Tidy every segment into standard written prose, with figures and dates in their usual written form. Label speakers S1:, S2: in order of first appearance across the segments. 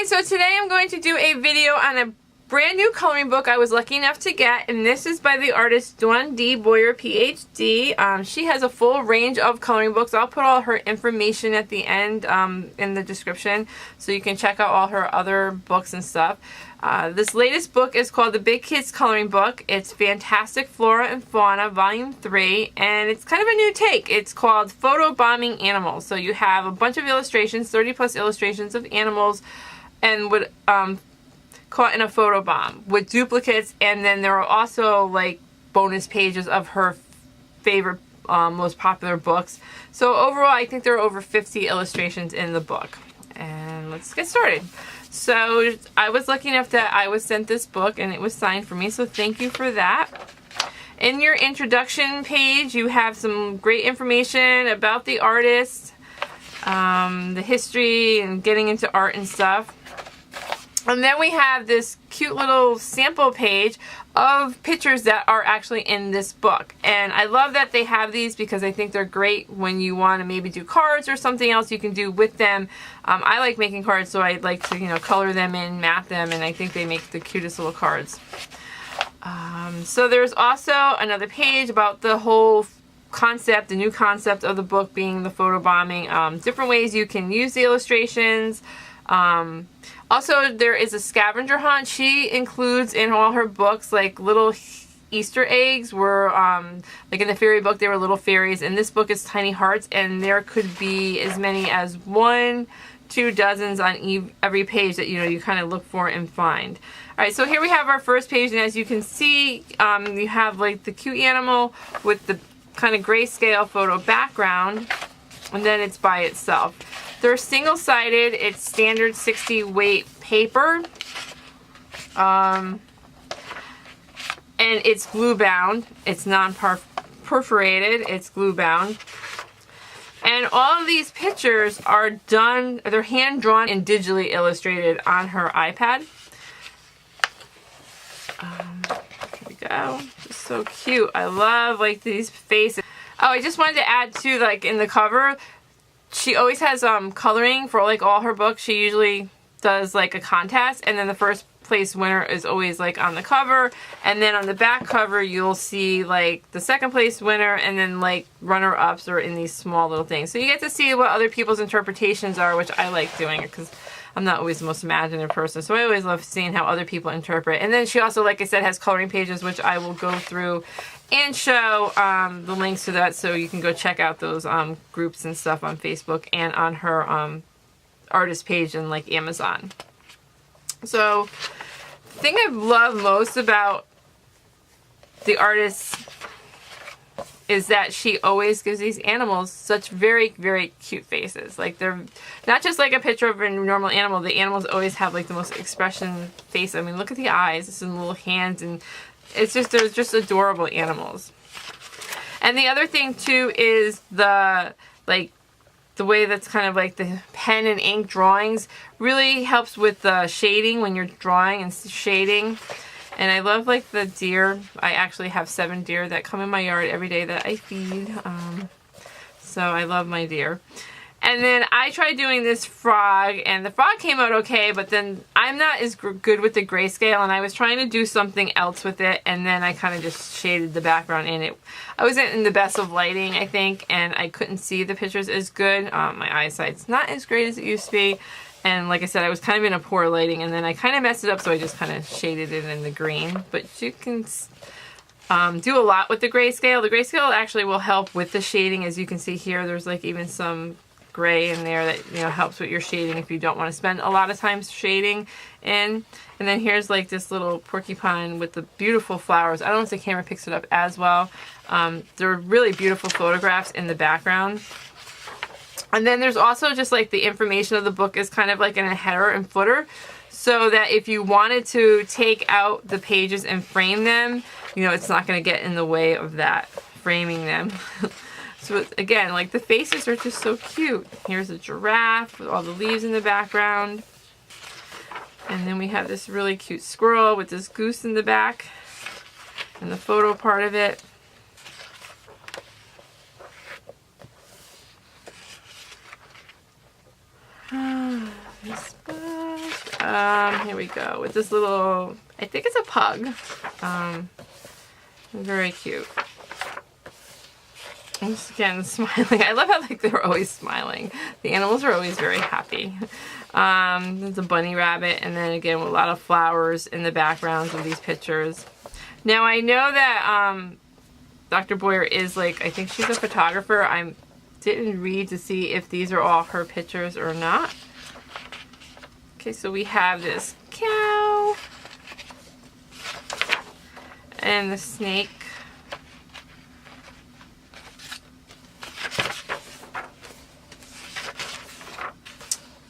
S1: Hi, so today I'm going to do a video on a brand new coloring book I was lucky enough to get, and this is by the artist D. Boyer, Ph.D. She has a full range of coloring books. I'll put all her information at the end in the description so you can check out all her other books and stuff. This latest book is called The Big Kids Coloring Book. It's Fantastic Flora and Fauna Volume 3, and it's kind of a new take. It's called Phot-Bombing Animals. So you have a bunch of illustrations, 30 plus illustrations of animals, and caught in a photo bomb with duplicates, and then there are also like bonus pages of her favorite, most popular books. So overall, I think there are over 50 illustrations in the book. And let's get started. So I was lucky enough that I was sent this book and it was signed for me, so thank you for that. In your introduction page, you have some great information about the artist, the history, and getting into art and stuff. And then we have this cute little sample page of pictures that are actually in this book. And I love that they have these because I think they're great when you want to maybe do cards or something else you can do with them. I like making cards, so I like to, color them in, mat them, and I think they make the cutest little cards. So there's also another page about the whole concept, the new concept of the book being the photobombing, different ways you can use the illustrations. Also, there is a scavenger hunt. She includes in all her books like little Easter eggs where, like in the fairy book, there were little fairies. In this book is tiny hearts, and there could be as many as 1-2 dozens on every page that you kind of look for and find. All right, so here we have our first page, and as you can see, you have like the cute animal with the kind of grayscale photo background, and then it's by itself. They're single-sided. It's standard 60 weight paper. And it's glue bound. It's non-perforated. It's glue bound. And all of these pictures are done, they're hand-drawn and digitally illustrated on her iPad. Here we go. Just so cute. I love like these faces. Oh, I just wanted to add too, like in the cover, she always has coloring for like all her books. She usually does like a contest, and then the first place winner is always like on the cover, and then on the back cover you'll see like the second place winner, and then like runner-ups are in these small little things. So you get to see what other people's interpretations are, which I like doing because I'm not always the most imaginative person, so I always love seeing how other people interpret. And then she also, like I said, has coloring pages, which I will go through and show the links to that, so you can go check out those groups and stuff on Facebook and on her artist page in like Amazon. So the thing I love most about the artist is that she always gives these animals such very, very cute faces. Like, they're not just like a picture of a normal animal. The animals always have like the most expression face. I mean, look at the eyes and the little hands, and it's just, they're just adorable animals. And the other thing too is the way that's kind of like the pen and ink drawings really helps with the shading when you're drawing and shading. And I love like the deer. I actually have 7 deer that come in my yard every day that I feed. So I love my deer. And then I tried doing this frog, and the frog came out okay, but then I'm not as good with the grayscale, and I was trying to do something else with it, and then I kind of just shaded the background in it. I wasn't in the best of lighting, I think, and I couldn't see the pictures as good. My eyesight's not as great as it used to be, and like I said, I was kind of in a poor lighting, and then I kind of messed it up, so I just kind of shaded it in the green. But you can do a lot with the grayscale. The grayscale actually will help with the shading. As you can see here, there's like even some gray in there that helps with your shading if you don't want to spend a lot of time shading in. And then here's like this little porcupine with the beautiful flowers. I don't know if the camera picks it up as well. They're really beautiful photographs in the background. And then there's also just like the information of the book is kind of like in a header and footer, so that if you wanted to take out the pages and frame them, it's not going to get in the way of that, framing them. So again, like the faces are just so cute. Here's a giraffe with all the leaves in the background. And then we have this really cute squirrel with this goose in the back and the photo part of it. This book. Here we go with this little, I think it's a pug. Very cute. Once again, smiling. I love how like they're always smiling. The animals are always very happy. There's a bunny rabbit, and then again with a lot of flowers in the backgrounds of these pictures. Now I know that Dr. Boyer is like, I think she's a photographer. I didn't read to see if these are all her pictures or not. Okay, so we have this cow and the snake.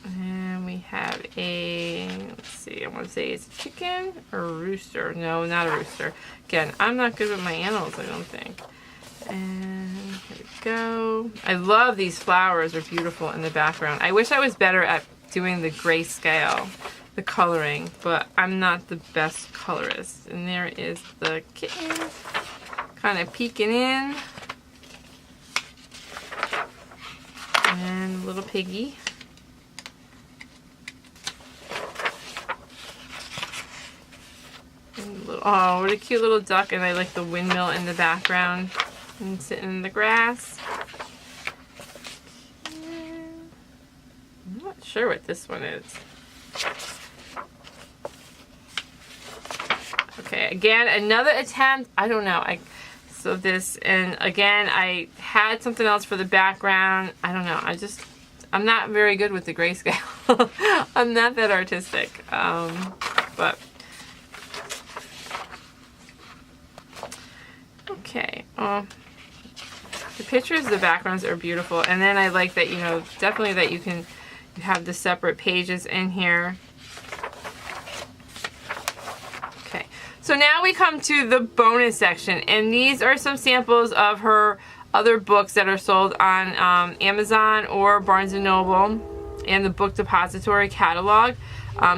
S1: And we have a, let's see, I want to say it's a chicken or a rooster. No, not a rooster. Again, I'm not good with my animals, I don't think. And here we go. I love these flowers. They're beautiful in the background. I wish I was better at doing the grayscale, the coloring, but I'm not the best colorist. And there is the kitten kind of peeking in. And little piggy. And little, oh, what a cute little duck. And I like the windmill in the background and sitting in the grass. I'm not sure what this one is. Okay, again, another attempt. I don't know. So this, and again, I had something else for the background. I don't know. I'm not very good with the grayscale. I'm not that artistic. But okay. The pictures, the backgrounds are beautiful, and then I like that, you know, definitely that you have the separate pages in here. Okay, so now we come to the bonus section, and these are some samples of her other books that are sold on Amazon or Barnes & Noble and the Book Depository catalog.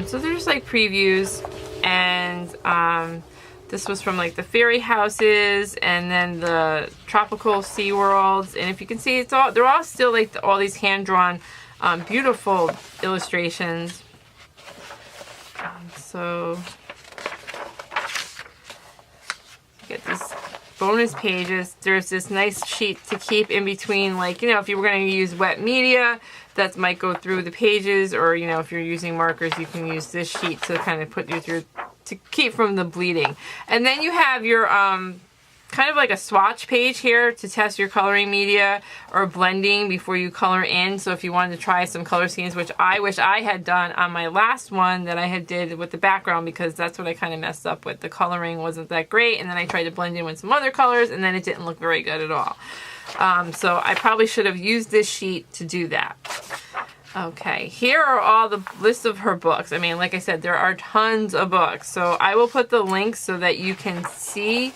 S1: So they're just like previews, and this was from like the fairy houses and then the tropical sea worlds. And if you can see, they're all still like all these hand-drawn beautiful illustrations. So you get these bonus pages. There's this nice sheet to keep in between, like, you know, if you were going to use wet media, that might go through the pages, or, you know, if you're using markers, you can use this sheet to kind of put you through, to keep from the bleeding. And then you have your kind of like a swatch page here to test your coloring media or blending before you color in. So if you wanted to try some color schemes, which I wish I had done on my last one that I had did with the background, because that's what I kind of messed up with. The coloring wasn't that great, and then I tried to blend in with some other colors, and then it didn't look very good at all. So I probably should have used this sheet to do that. Okay, here are all the lists of her books. I mean, like I said, there are tons of books. So I will put the links so that you can see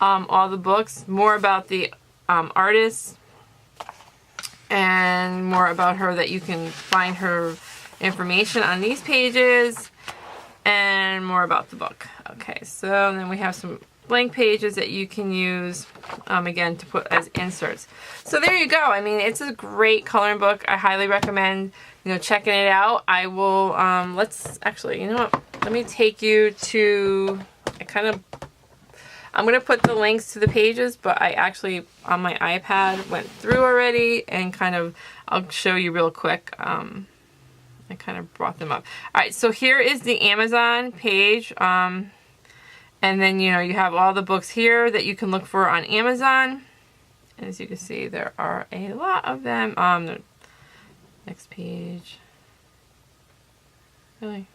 S1: all the books, more about the artist, and more about her, that you can find her information on these pages, and more about the book. Okay, so then we have some blank pages that you can use, again, to put as inserts. So there you go. I mean, it's a great coloring book. I highly recommend, you know, checking it out. I will, let's actually, you know what, let me take you to, I'm going to put the links to the pages, but I actually, on my iPad, went through already, and kind of, I'll show you real quick. I kind of brought them up. Alright, so here is the Amazon page. And then, you know, you have all the books here that you can look for on Amazon. As you can see, there are a lot of them. The next page. Really?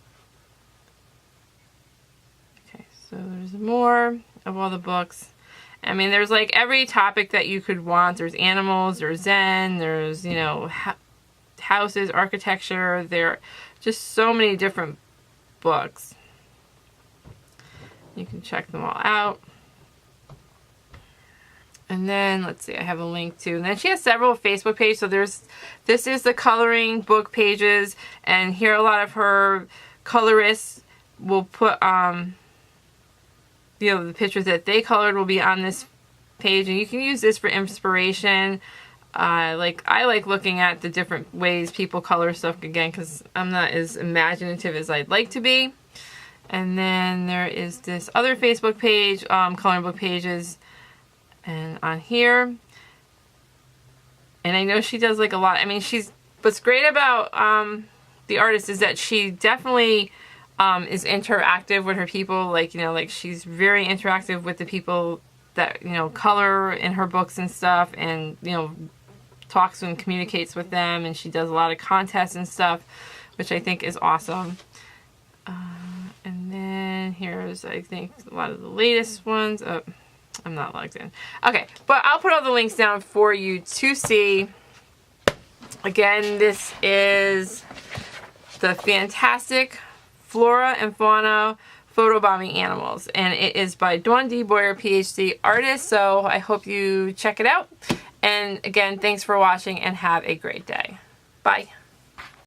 S1: Okay, so there's more of all the books. I mean, there's like every topic that you could want. There's animals, there's Zen, there's, you know, houses, architecture. There are just so many different books. You can check them all out. And then, let's see, I have a link to, and then she has several Facebook pages. So this is the coloring book pages, and here a lot of her colorists will put, you know, the pictures that they colored will be on this page, and you can use this for inspiration. I like looking at the different ways people color stuff again, because I'm not as imaginative as I'd like to be. And then there is this other Facebook page, coloring book pages, and on here. And I know she does like a lot. I mean, what's great about the artist is that she definitely is interactive with her people. Like, you know, like she's very interactive with the people that, you know, color in her books and stuff, and, you know, talks and communicates with them, and she does a lot of contests and stuff, which I think is awesome. And then here's, I think, a lot of the latest ones. Oh, I'm not logged in. Okay, but I'll put all the links down for you to see. Again, this is the Fantastic Flora and Fauna Photo-Bombing Animals, and it is by Dawn D. Boyer, Ph.D. artist, so I hope you check it out. And again, thanks for watching and have a great day. Bye.